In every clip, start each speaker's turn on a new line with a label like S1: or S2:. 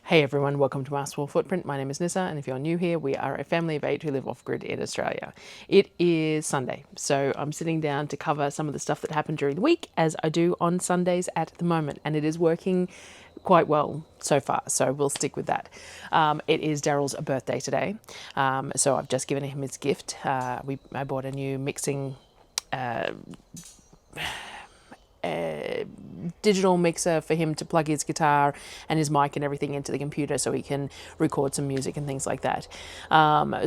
S1: Hey everyone, welcome to My Small Footprint. My name is Nyssa, and if you're new here, we are a family of 8 who live off-grid in Australia. It is Sunday, so I'm sitting down to cover some of the stuff that happened during the week, as I do on Sundays at the moment, and it is working quite well so far, so we'll stick with that. It is Darryl's birthday today, so I've just given him his gift. I bought a new mixing digital mixer for him to plug his guitar and his mic and everything into the computer so he can record some music and things like that.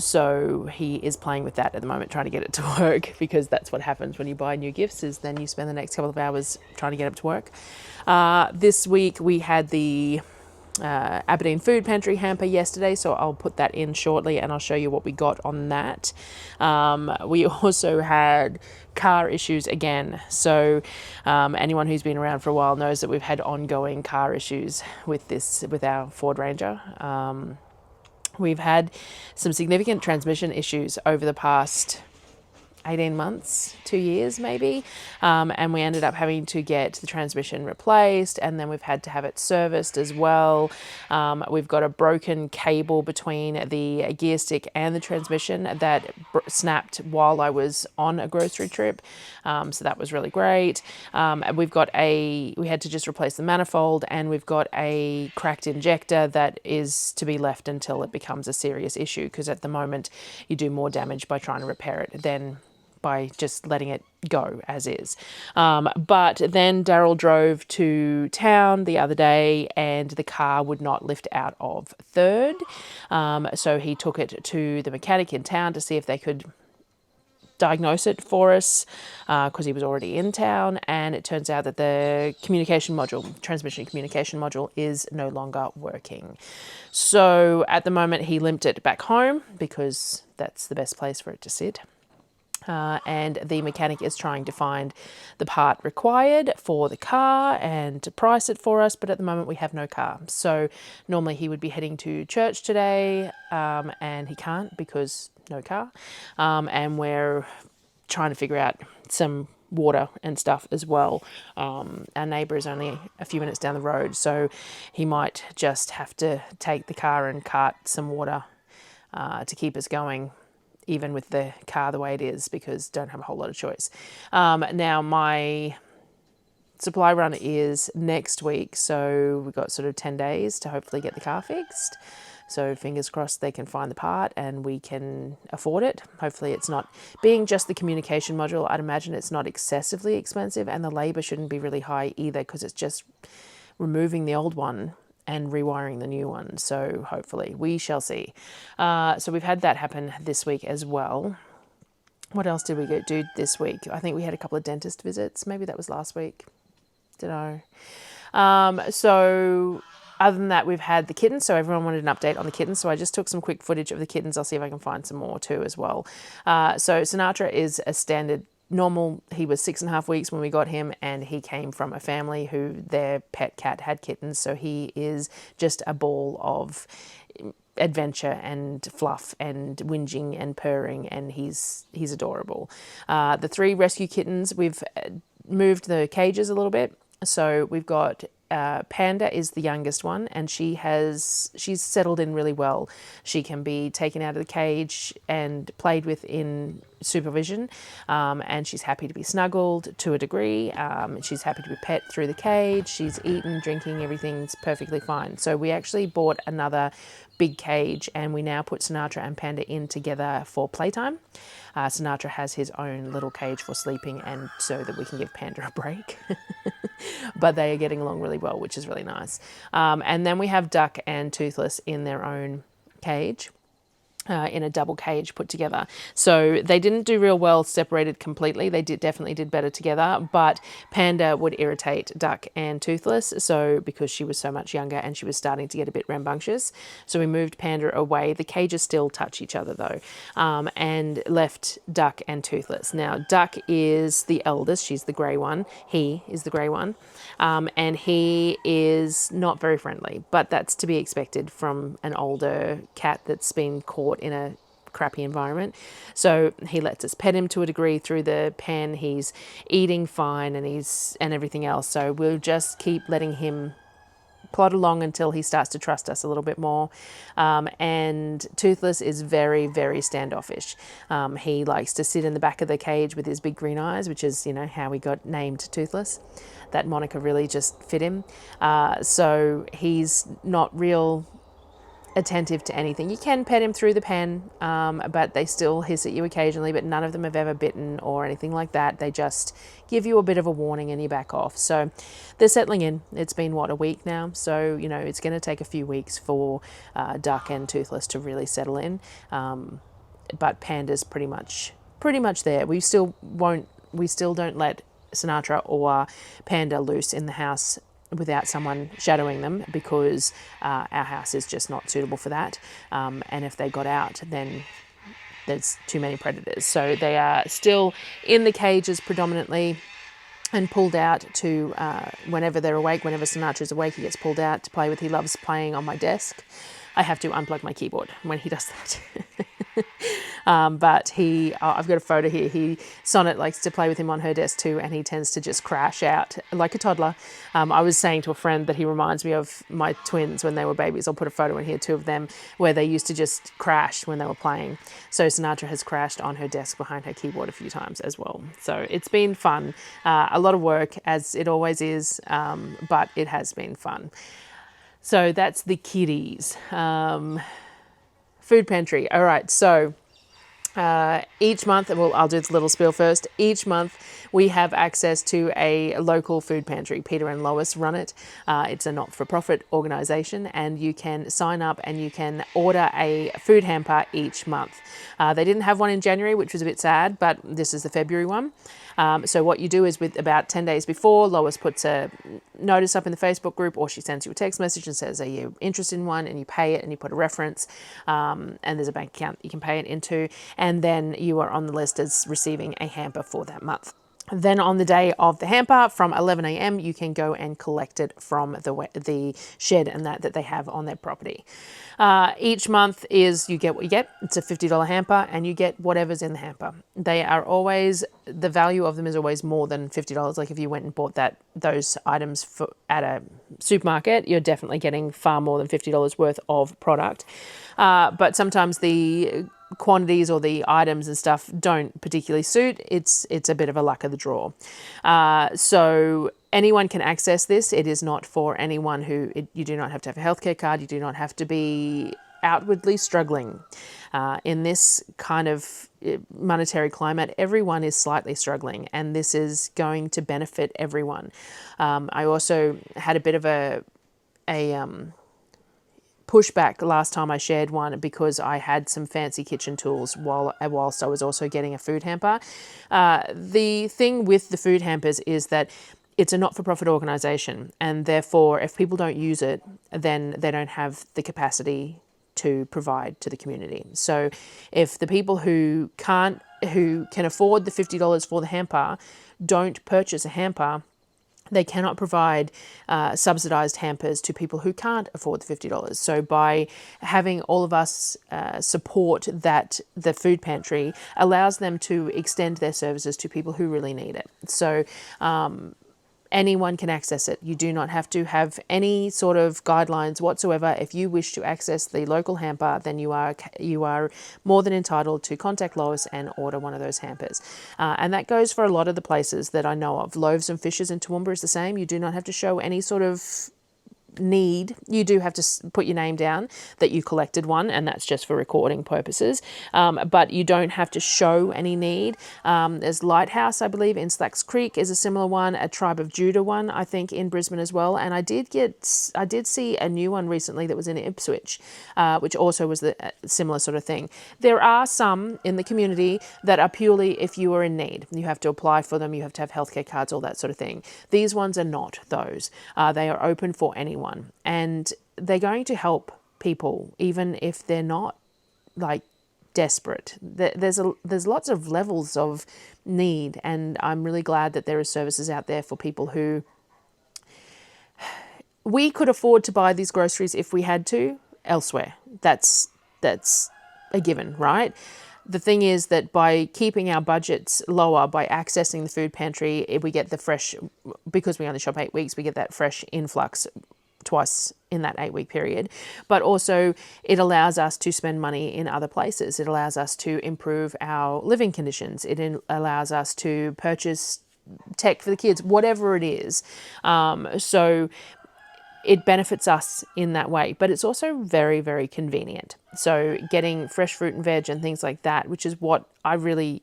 S1: So he is playing with that at the moment, trying to get it to work, because that's what happens when you buy new gifts, is then you spend the next couple of hours trying to get it to work. This week we had the Aberdeen food pantry hamper yesterday, so I'll put that in shortly and I'll show you what we got on that. We also had car issues again, so anyone who's been around for a while knows that we've had ongoing car issues with our Ford Ranger. We've had some significant transmission issues over the past 18 months, 2 years maybe, and we ended up having to get the transmission replaced, and then we've had to have it serviced as well. We've got a broken cable between the gear stick and the transmission that snapped while I was on a grocery trip, so that was really great. And we had to just replace the manifold, and we've got a cracked injector that is to be left until it becomes a serious issue, because at the moment you do more damage by trying to repair it than by just letting it go as is. But then Darryl drove to town the other day and the car would not lift out of third. So he took it to the mechanic in town to see if they could diagnose it for us, because he was already in town, and it turns out that the transmission communication module is no longer working. So at the moment he limped it back home because that's the best place for it to sit. And the mechanic is trying to find the part required for the car and to price it for us, but at the moment we have no car. So normally he would be heading to church today, and he can't because no car. And we're trying to figure out some water and stuff as well. Our neighbour is only a few minutes down the road, so he might just have to take the car and cart some water to keep us going, even with the car the way it is, because don't have a whole lot of choice. Now my supply run is next week, so we've got sort of 10 days to hopefully get the car fixed. So fingers crossed they can find the part and we can afford it. Hopefully it's not, being just the communication module, I'd imagine it's not excessively expensive, and the labour shouldn't be really high either, because it's just removing the old one and rewiring the new one. So hopefully we shall see. So we've had that happen this week as well. What else did we do this week? I think we had a couple of dentist visits. Maybe that was last week. Don't know. So other than that, we've had the kittens. So everyone wanted an update on the kittens. So I just took some quick footage of the kittens. I'll see if I can find some more too as well. So Sinatra is a standard normal. He was 6.5 weeks when we got him, and he came from a family who their pet cat had kittens, so he is just a ball of adventure and fluff and whinging and purring, and he's adorable. The 3 rescue kittens, we've moved the cages a little bit, so we've got Panda is the youngest one, and she's settled in really well. She can be taken out of the cage and played with in supervision, and she's happy to be snuggled to a degree. She's happy to be pet through the cage. She's eaten, drinking, everything's perfectly fine. So we actually bought another big cage, and we now put Sinatra and Panda in together for playtime. Sinatra has his own little cage for sleeping, and so that we can give Panda a break. But they are getting along really well, which is really nice. And then we have Duck and Toothless in their own cage. In a double cage put together. So they didn't do real well separated completely. They definitely did better together, but Panda would irritate Duck and Toothless, so because she was so much younger and she was starting to get a bit rambunctious. So we moved Panda away. The cages still touch each other though, and left Duck and Toothless. Now Duck is the eldest. She's the grey one. He is the grey one. And he is not very friendly, but that's to be expected from an older cat that's been caught in a crappy environment. So he lets us pet him to a degree through the pen. He's eating fine and everything else. So we'll just keep letting him plod along until he starts to trust us a little bit more. And Toothless is very, very standoffish. He likes to sit in the back of the cage with his big green eyes, which is, how he got named Toothless. That moniker really just fit him. So he's not real attentive to anything. You can pet him through the pen, but they still hiss at you occasionally, but none of them have ever bitten or anything like that. They just give you a bit of a warning and you back off. So they're settling in. It's been, a week now? So, it's going to take a few weeks for Duck and Toothless to really settle in. But Panda's pretty much there. We still don't let Sinatra or Panda loose in the house without someone shadowing them, because our house is just not suitable for that. And if they got out, then there's too many predators. So they are still in the cages predominantly and pulled out to, whenever they're awake, whenever Sinatra's awake, he gets pulled out to play with. He loves playing on my desk. I have to unplug my keyboard when he does that. But I've got a photo here. Sonnet likes to play with him on her desk too, and he tends to just crash out like a toddler. I was saying to a friend that he reminds me of my twins when they were babies. I'll put a photo in here, two of them, where they used to just crash when they were playing. So Sinatra has crashed on her desk behind her keyboard a few times as well. So it's been fun. A lot of work, as it always is, but it has been fun. So that's the kitties. Food pantry. All right, so each month, well, I'll do the little spiel first. Each month we have access to a local food pantry. Peter and Lois run it. It's a not-for-profit organisation, and you can sign up and you can order a food hamper each month. They didn't have one in January, which was a bit sad, but this is the February one. So what you do is, with about 10 days before, Lois puts a notice up in the Facebook group, or she sends you a text message and says, are you interested in one? And you pay it and you put a reference, and there's a bank account you can pay it into, and then you are on the list as receiving a hamper for that month. Then on the day of the hamper from 11 a.m, you can go and collect it from the shed and that they have on their property. Each month is, you get what you get. It's a $50 hamper and you get whatever's in the hamper. They are always, the value of them is always more than $50. Like if you went and bought those items at a supermarket, you're definitely getting far more than $50 worth of product. But sometimes the quantities or the items and stuff don't particularly suit. It's a bit of a luck of the draw. So anyone can access this. It is not for anyone you do not have to have a healthcare card. You do not have to be outwardly struggling. In this kind of monetary climate, everyone is slightly struggling, and this is going to benefit everyone. I also had a bit of a pushback last time I shared one, because I had some fancy kitchen tools whilst I was also getting a food hamper. The thing with the food hampers is that it's a not-for-profit organisation, and therefore if people don't use it, then they don't have the capacity to provide to the community. So if the people who can afford the $50 for the hamper don't purchase a hamper, they cannot provide subsidised hampers to people who can't afford the $50. So by having all of us support that, the food pantry allows them to extend their services to people who really need it. So anyone can access it. You do not have to have any sort of guidelines whatsoever. If you wish to access the local hamper, then you are more than entitled to contact Lois and order one of those hampers. And that goes for a lot of the places that I know of. Loaves and Fishes in Toowoomba is the same. You do not have to show any sort of need. You do have to put your name down that you collected one, and that's just for recording purposes, but you don't have to show any need. There's Lighthouse, I believe, in Slacks Creek is a similar one, a Tribe of Judah one, I think, in Brisbane as well, and I did see a new one recently that was in Ipswich, which also was the similar sort of thing. There are some in the community that are purely if you are in need. You have to apply for them, you have to have healthcare cards, all that sort of thing. These ones are not those. They are open for anyone. And they're going to help people, even if they're not like desperate. There's lots of levels of need, and I'm really glad that there are services out there for people who, we could afford to buy these groceries if we had to elsewhere. That's a given, right? The thing is that by keeping our budgets lower, by accessing the food pantry, we get the fresh, because we only shop 8 weeks, we get that fresh influx twice in that 8-week period, but also it allows us to spend money in other places. It allows us to improve our living conditions. It allows us to purchase tech for the kids, whatever it is. So it benefits us in that way, but it's also very, very convenient. So getting fresh fruit and veg and things like that, which is what really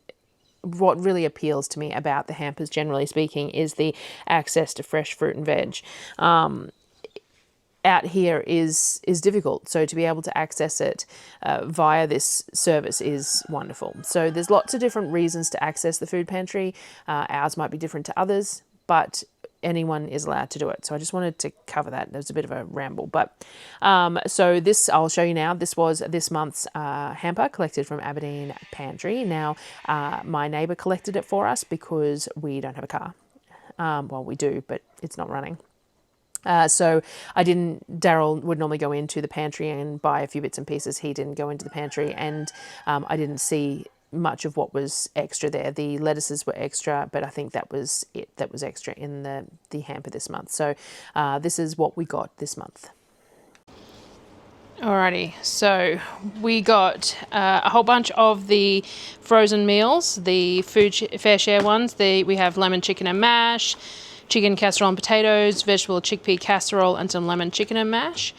S1: appeals to me about the hampers, generally speaking, is the access to fresh fruit and veg. Out here is difficult, so to be able to access it via this service is wonderful. So there's lots of different reasons to access the food pantry. Ours might be different to others, but anyone is allowed to do it. So I just wanted to cover that. There was a bit of a ramble, but so this I'll show you now. This was this month's hamper collected from Aberdeen Pantry. Now my neighbour collected it for us because we don't have a car. Well, we do, but it's not running. So Darryl would normally go into the pantry and buy a few bits and pieces. He didn't go into the pantry, and I didn't see much of what was extra there. The lettuces were extra, but I think that was it that was extra in the hamper this month. So this is what we got this month. Alrighty, so we got a whole bunch of the frozen meals, the food fair share ones. We have lemon chicken and mash, chicken casserole and potatoes, vegetable chickpea casserole, and some lemon chicken and mash.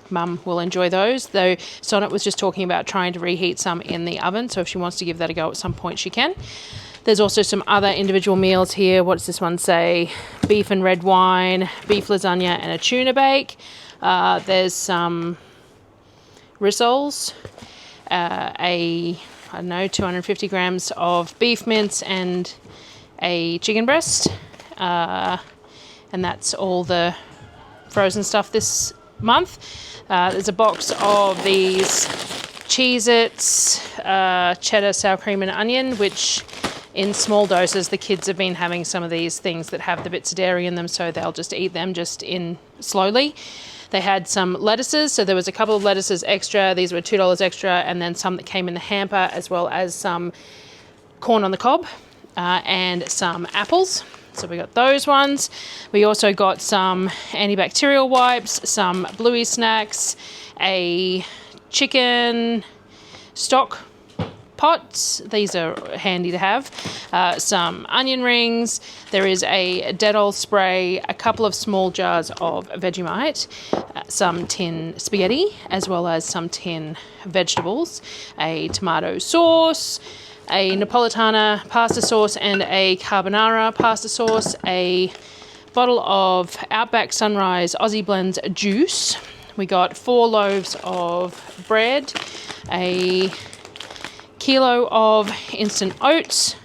S1: Mum will enjoy those, though Sonnet was just talking about trying to reheat some in the oven, so if she wants to give that a go at some point, she can. There's also some other individual meals here. What does this one say? Beef and red wine, beef lasagna, and a tuna bake. There's some rissoles, I don't know, 250 grams of beef mince, and a chicken breast. And that's all the frozen stuff this month. There's a box of these Cheez-Its, cheddar, sour cream and onion, which in small doses, the kids have been having some of these things that have the bits of dairy in them, so they'll just eat them just in slowly. They had some lettuces, so there was a couple of lettuces extra. These were $2 extra, and then some that came in the hamper, as well as some corn on the cob and some apples. So we got those ones. We also got some antibacterial wipes, some Bluey snacks, a chicken stock pot. These are handy to have. Some onion rings. There is a Dettol spray, a couple of small jars of Vegemite, some tin spaghetti, as well as some tin vegetables, a tomato sauce, a Napolitana pasta sauce and a carbonara pasta sauce, a bottle of Outback Sunrise Aussie Blends juice. We got 4 loaves of bread, a kilo of instant oats,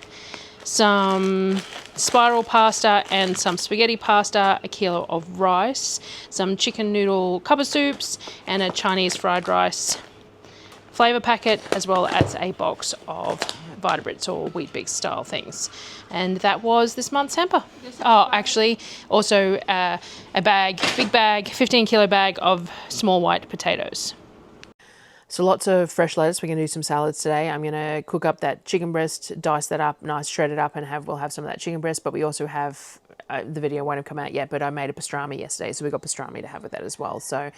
S1: some spiral pasta and some spaghetti pasta, a kilo of rice, some chicken noodle cubba soups, and a Chinese fried rice flavour packet, as well as a box of Vitabrits or Weet-Bix style things. And that was this month's hamper. Oh, actually, also a big bag, 15 kilo bag of small white potatoes. So lots of fresh lettuce. We're going to do some salads today. I'm going to cook up that chicken breast, dice that up, nice, shred it up, and we'll have some of that chicken breast. But we also have, the video won't have come out yet, but I made a pastrami yesterday, so we've got pastrami to have with that as well. So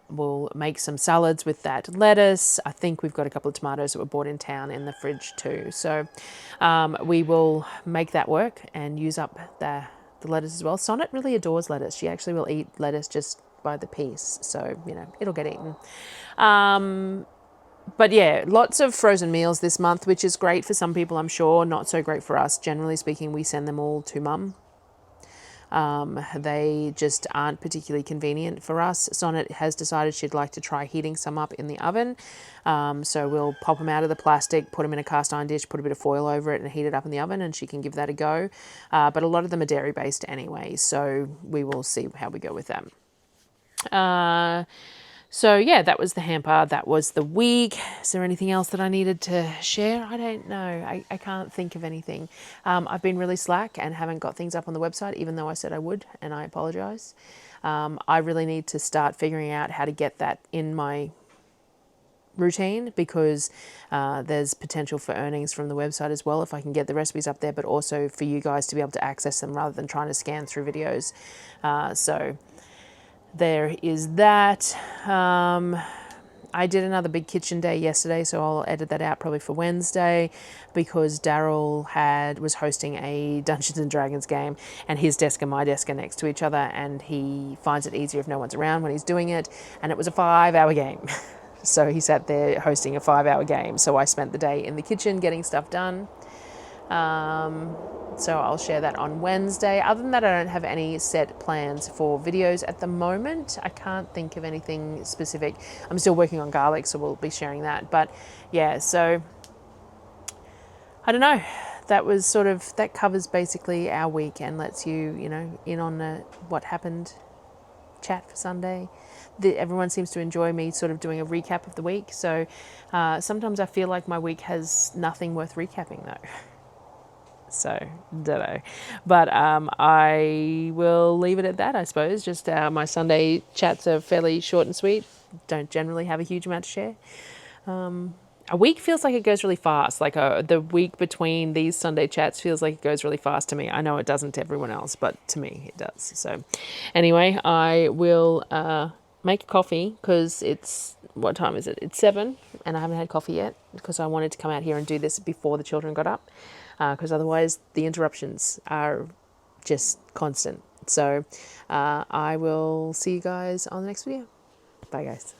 S1: we'll make some salads with that lettuce. I think we've got a couple of tomatoes that were bought in town in the fridge too. So we will make that work and use up the lettuce as well. Sonnet really adores lettuce. She actually will eat lettuce just by the piece, so it'll get eaten. But yeah, lots of frozen meals this month, which is great for some people, I'm sure. Not so great for us. Generally speaking, we send them all to Mum. They just aren't particularly convenient for us. Sonnet has decided she'd like to try heating some up in the oven. So we'll pop them out of the plastic, put them in a cast iron dish, put a bit of foil over it and heat it up in the oven, and she can give that a go. But a lot of them are dairy based anyway, so we will see how we go with them. So yeah, that was the hamper. That was the week. Is there anything else that I needed to share? I don't know. I can't think of anything. I've been really slack and haven't got things up on the website, even though I said I would, and I apologise. I really need to start figuring out how to get that in my routine, because there's potential for earnings from the website as well if I can get the recipes up there, but also for you guys to be able to access them rather than trying to scan through videos. So there is that. I did another big kitchen day yesterday, so I'll edit that out probably for Wednesday, because Darryl was hosting a Dungeons and Dragons game, and his desk and my desk are next to each other, and he finds it easier if no one's around when he's doing it, and it was a 5-hour game. So he sat there hosting a 5-hour game. So I spent the day in the kitchen getting stuff done. So I'll share that on Wednesday. Other than that, I don't have any set plans for videos at the moment. I can't think of anything specific. I'm still working on garlic, so we'll be sharing that. But yeah, so I don't know. That covers basically our week and lets you, in on what happened, chat for Sunday. Everyone seems to enjoy me sort of doing a recap of the week. So sometimes I feel like my week has nothing worth recapping though. So, don't know. But I will leave it at that, I suppose. Just my Sunday chats are fairly short and sweet. Don't generally have a huge amount to share. A week feels like it goes really fast. Like the week between these Sunday chats feels like it goes really fast to me. I know it doesn't to everyone else, but to me it does. So anyway, I will make a coffee because what time is it? It's 7 and I haven't had coffee yet because I wanted to come out here and do this before the children got up. Because otherwise the interruptions are just constant. So I will see you guys on the next video. Bye guys.